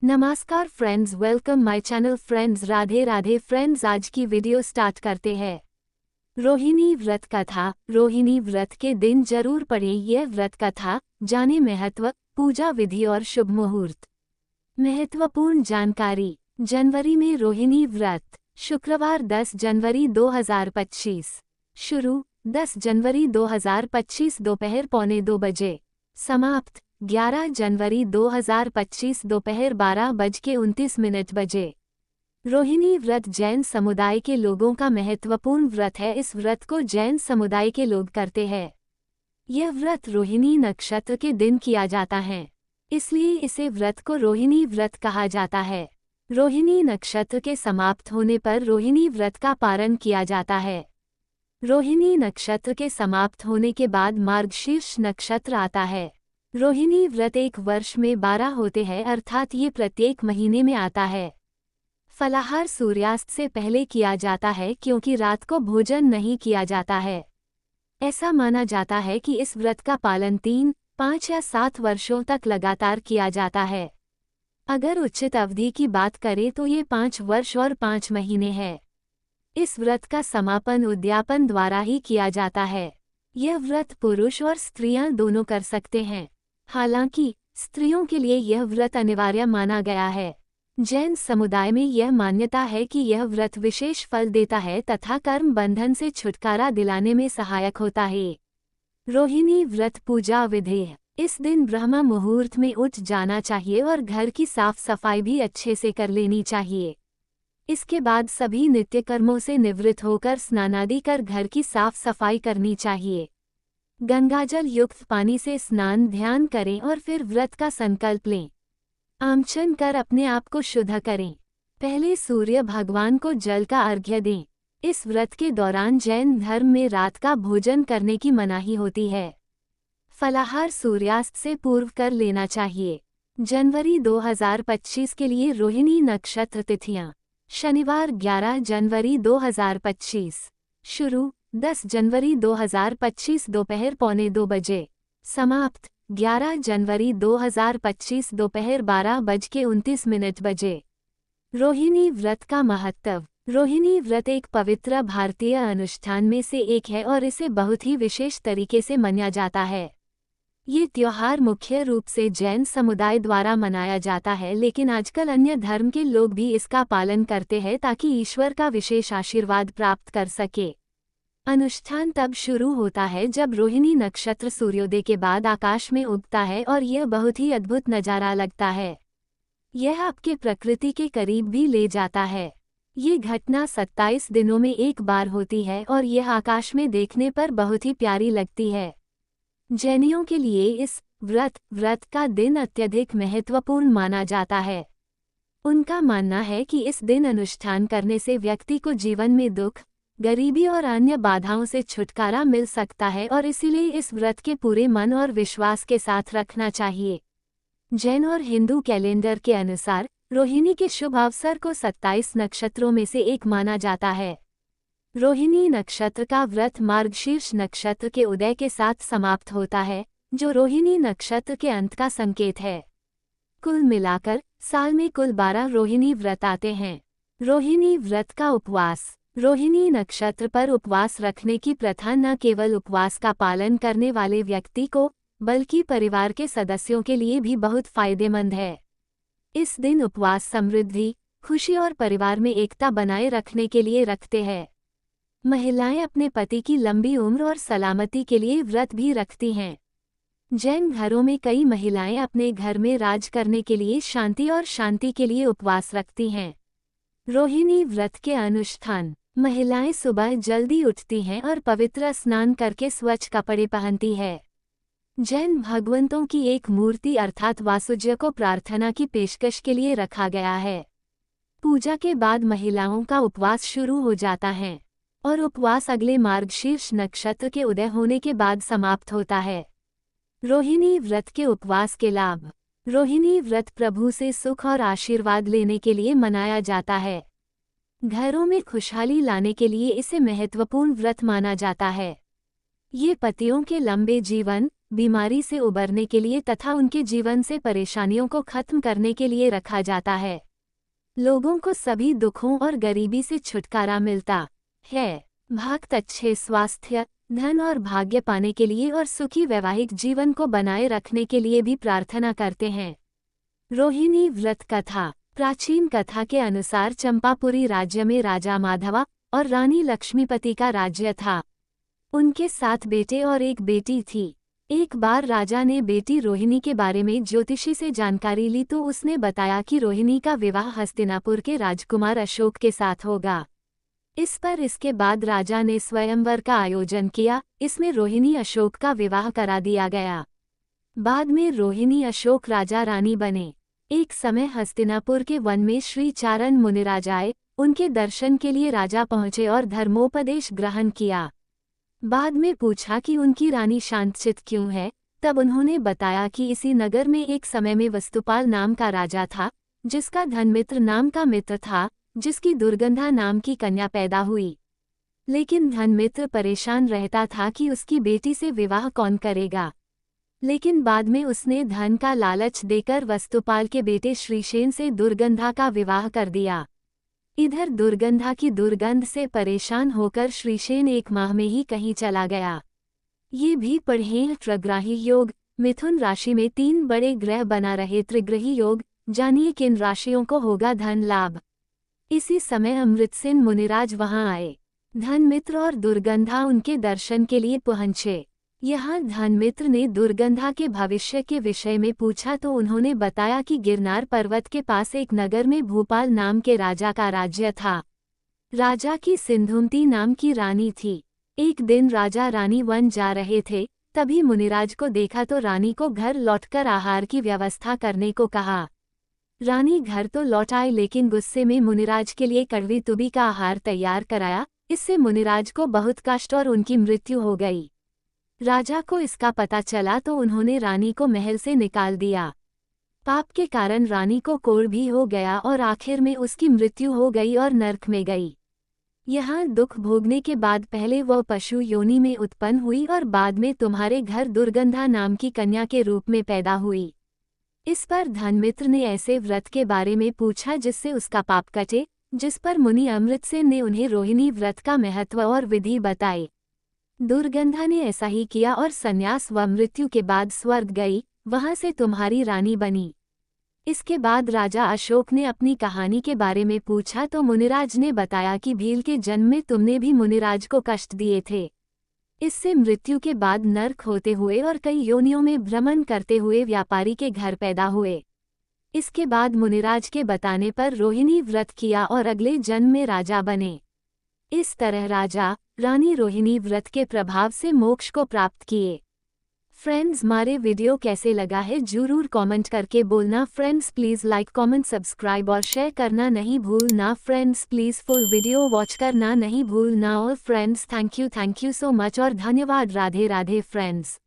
नमस्कार friends, welcome my channel friends. Radhe Radhe friends, आज की वीडियो स्टार्ट करते हैं। रोहिणी व्रत कथा। रोहिणी व्रत के दिन जरूर पढ़ें यह व्रत कथा, जाने महत्व, पूजा विधि और शुभ मुहूर्त। महत्वपूर्ण जानकारी। जनवरी में रोहिणी व्रत। शुक्रवार 10 जनवरी 2025। शुरू 10 जनवरी 2025 दोपहर 1:45 बजे। समाप्त 11 जनवरी 2025 दोपहर 12:29 बजे। रोहिणी व्रत जैन समुदाय के लोगों का महत्वपूर्ण व्रत है। इस व्रत को जैन समुदाय के लोग करते हैं। यह व्रत रोहिणी नक्षत्र के दिन किया जाता है, इसलिए इसे व्रत को रोहिणी व्रत कहा जाता है। रोहिणी नक्षत्र के समाप्त होने पर रोहिणी व्रत का पारण किया जाता है। रोहिणी नक्षत्र के समाप्त होने के बाद मार्गशीर्ष नक्षत्र आता है। रोहिणी व्रत एक वर्ष में 12 होते हैं, अर्थात ये प्रत्येक महीने में आता है। फलाहार सूर्यास्त से पहले किया जाता है क्योंकि रात को भोजन नहीं किया जाता है। ऐसा माना जाता है कि इस व्रत का पालन 3, 5 या 7 वर्षों तक लगातार किया जाता है। अगर उचित अवधि की बात करें तो ये 5 वर्ष और 5 महीने है। इस व्रत का समापन उद्यापन द्वारा ही किया जाता है। यह व्रत पुरुष और स्त्रियां दोनों कर सकते हैं। हालांकि स्त्रियों के लिए यह व्रत अनिवार्य माना गया है। जैन समुदाय में यह मान्यता है कि यह व्रत विशेष फल देता है तथा कर्म बंधन से छुटकारा दिलाने में सहायक होता है। रोहिणी व्रत पूजा विधि। इस दिन ब्रह्म मुहूर्त में उठ जाना चाहिए और घर की साफ सफाई भी अच्छे से कर लेनी चाहिए। इसके बाद सभी नित्य कर्मों से निवृत्त होकर स्नानादि कर घर की साफ सफाई करनी चाहिए। गंगाजल युक्त पानी से स्नान ध्यान करें और फिर व्रत का संकल्प लें। आमचन कर अपने आप को शुद्ध करें। पहले सूर्य भगवान को जल का अर्घ्य दें। इस व्रत के दौरान जैन धर्म में रात का भोजन करने की मनाही होती है। फलाहार सूर्यास्त से पूर्व कर लेना चाहिए। जनवरी 2025 के लिए रोहिणी नक्षत्र तिथियां। शनिवार 11 जनवरी 2025। शुरू 10 जनवरी 2025 दोपहर 1:45 बजे। समाप्त 11 जनवरी 2025 दोपहर 12:29 बजे। रोहिणी व्रत का महत्व। रोहिणी व्रत एक पवित्र भारतीय अनुष्ठान में से एक है और इसे बहुत ही विशेष तरीके से मनाया जाता है। ये त्योहार मुख्य रूप से जैन समुदाय द्वारा मनाया जाता है, लेकिन आजकल अन्य धर्म के लोग भी इसका पालन करते हैं ताकि ईश्वर का विशेष आशीर्वाद प्राप्त कर सके। अनुष्ठान तब शुरू होता है जब रोहिणी नक्षत्र सूर्योदय के बाद आकाश में उगता है और यह बहुत ही अद्भुत नज़ारा लगता है। यह आपके प्रकृति के करीब भी ले जाता है। ये घटना 27 दिनों में एक बार होती है और यह आकाश में देखने पर बहुत ही प्यारी लगती है। जैनियों के लिए इस व्रत का दिन अत्यधिक महत्वपूर्ण माना जाता है। उनका मानना है कि इस दिन अनुष्ठान करने से व्यक्ति को जीवन में दुख, गरीबी और अन्य बाधाओं से छुटकारा मिल सकता है और इसीलिए इस व्रत के पूरे मन और विश्वास के साथ रखना चाहिए। जैन और हिंदू कैलेंडर के अनुसार रोहिणी के शुभ अवसर को 27 नक्षत्रों में से एक माना जाता है। रोहिणी नक्षत्र का व्रत मार्गशीर्ष नक्षत्र के उदय के साथ समाप्त होता है, जो रोहिणी नक्षत्र के अंत का संकेत है। कुल मिलाकर साल में कुल 12 रोहिणी व्रत आते हैं। रोहिणी व्रत का उपवास। रोहिणी नक्षत्र पर उपवास रखने की प्रथा न केवल उपवास का पालन करने वाले व्यक्ति को, बल्कि परिवार के सदस्यों के लिए भी बहुत फायदेमंद है। इस दिन उपवास समृद्धि, खुशी और परिवार में एकता बनाए रखने के लिए रखते हैं। महिलाएं अपने पति की लंबी उम्र और सलामती के लिए व्रत भी रखती हैं। जैन घरों में कई महिलाएं अपने घर में राज करने के लिए शांति के लिए उपवास रखती हैं। रोहिणी व्रत के अनुष्ठान। महिलाएं सुबह जल्दी उठती हैं और पवित्र स्नान करके स्वच्छ कपड़े पहनती है। जैन भगवंतों की एक मूर्ति अर्थात वासुज्य को प्रार्थना की पेशकश के लिए रखा गया है। पूजा के बाद महिलाओं का उपवास शुरू हो जाता है और उपवास अगले मार्गशीर्ष नक्षत्र के उदय होने के बाद समाप्त होता है। रोहिणी व्रत के उपवास के लाभ। रोहिणी व्रत प्रभु से सुख और आशीर्वाद लेने के लिए मनाया जाता है। घरों में खुशहाली लाने के लिए इसे महत्वपूर्ण व्रत माना जाता है। ये पतियों के लंबे जीवन, बीमारी से उबरने के लिए तथा उनके जीवन से परेशानियों को खत्म करने के लिए रखा जाता है। लोगों को सभी दुखों और गरीबी से छुटकारा मिलता है। भक्त अच्छे स्वास्थ्य, धन और भाग्य पाने के लिए और सुखी वैवाहिक जीवन को बनाए रखने के लिए भी प्रार्थना करते हैं। रोहिणी व्रत कथा। प्राचीन कथा के अनुसार चंपापुरी राज्य में राजा माधवा और रानी लक्ष्मीपति का राज्य था। उनके 7 बेटे और एक बेटी थी। एक बार राजा ने बेटी रोहिणी के बारे में ज्योतिषी से जानकारी ली तो उसने बताया कि रोहिणी का विवाह हस्तिनापुर के राजकुमार अशोक के साथ होगा। इस पर इसके बाद राजा ने स्वयंवर का आयोजन किया। इसमें रोहिणी अशोक का विवाह करा दिया गया। बाद में रोहिणी अशोक राजा रानी बने। एक समय हस्तिनापुर के वन में श्री चारण मुनिराज आए। उनके दर्शन के लिए राजा पहुंचे और धर्मोपदेश ग्रहण किया। बाद में पूछा कि उनकी रानी शांतचित क्यों है। तब उन्होंने बताया कि इसी नगर में एक समय में वस्तुपाल नाम का राजा था, जिसका धनमित्र नाम का मित्र था, जिसकी दुर्गंधा नाम की कन्या पैदा हुई। लेकिन धनमित्र परेशान रहता था कि उसकी बेटी से विवाह कौन करेगा। लेकिन बाद में उसने धन का लालच देकर वस्तुपाल के बेटे श्रीशेन से दुर्गंधा का विवाह कर दिया। इधर दुर्गंधा की दुर्गंध से परेशान होकर श्रीशेन 1 माह में ही कहीं चला गया। ये भी पढ़ें त्रिग्राही योग। मिथुन राशि में 3 बड़े ग्रह बना रहे त्रिग्रही योग। जानिए किन राशियों को होगा धन लाभ। इसी समय अमृतसेन मुनिराज वहां आए। धनमित्र और दुर्गंधा उनके दर्शन के लिए पहुंचे। यहाँ धनमित्र ने दुर्गंधा के भविष्य के विषय में पूछा तो उन्होंने बताया कि गिरनार पर्वत के पास एक नगर में भूपाल नाम के राजा का राज्य था। राजा की सिंधुमती नाम की रानी थी। एक दिन राजा रानी वन जा रहे थे, तभी मुनिराज को देखा तो रानी को घर लौटकर आहार की व्यवस्था करने को कहा। रानी घर तो लौट आई, लेकिन गुस्से में मुनिराज के लिए कड़वी तुबी का आहार तैयार कराया। इससे मुनिराज को बहुत कष्ट और उनकी मृत्यु हो गई। राजा को इसका पता चला तो उन्होंने रानी को महल से निकाल दिया। पाप के कारण रानी को कोढ़ भी हो गया और आखिर में उसकी मृत्यु हो गई और नरक में गई। यहाँ दुख भोगने के बाद पहले वह पशु योनि में उत्पन्न हुई और बाद में तुम्हारे घर दुर्गंधा नाम की कन्या के रूप में पैदा हुई। इस पर धनमित्र ने ऐसे व्रत के बारे में पूछा जिससे उसका पाप कटे, जिस पर मुनि अमृतसेन ने उन्हें रोहिणी व्रत का महत्व और विधि बताई। दुर्गंधा ने ऐसा ही किया और संन्यास व मृत्यु के बाद स्वर्ग गई, वहां से तुम्हारी रानी बनी। इसके बाद राजा अशोक ने अपनी कहानी के बारे में पूछा तो मुनिराज ने बताया कि भील के जन्म में तुमने भी मुनिराज को कष्ट दिए थे। इससे मृत्यु के बाद नरक होते हुए और कई योनियों में भ्रमण करते हुए व्यापारी के घर पैदा हुए। इसके बाद मुनिराज के बताने पर रोहिणी व्रत किया और अगले जन्म में राजा बने। इस तरह राजा रानी रोहिणी व्रत के प्रभाव से मोक्ष को प्राप्त किए। फ्रेंड्स, हमारे वीडियो कैसे लगा है जरूर कमेंट करके बोलना। Friends please like comment subscribe और शेयर करना नहीं भूलना। Friends please full video watch करना नहीं भूलना। और friends thank you so much और धन्यवाद। राधे राधे फ्रेंड्स।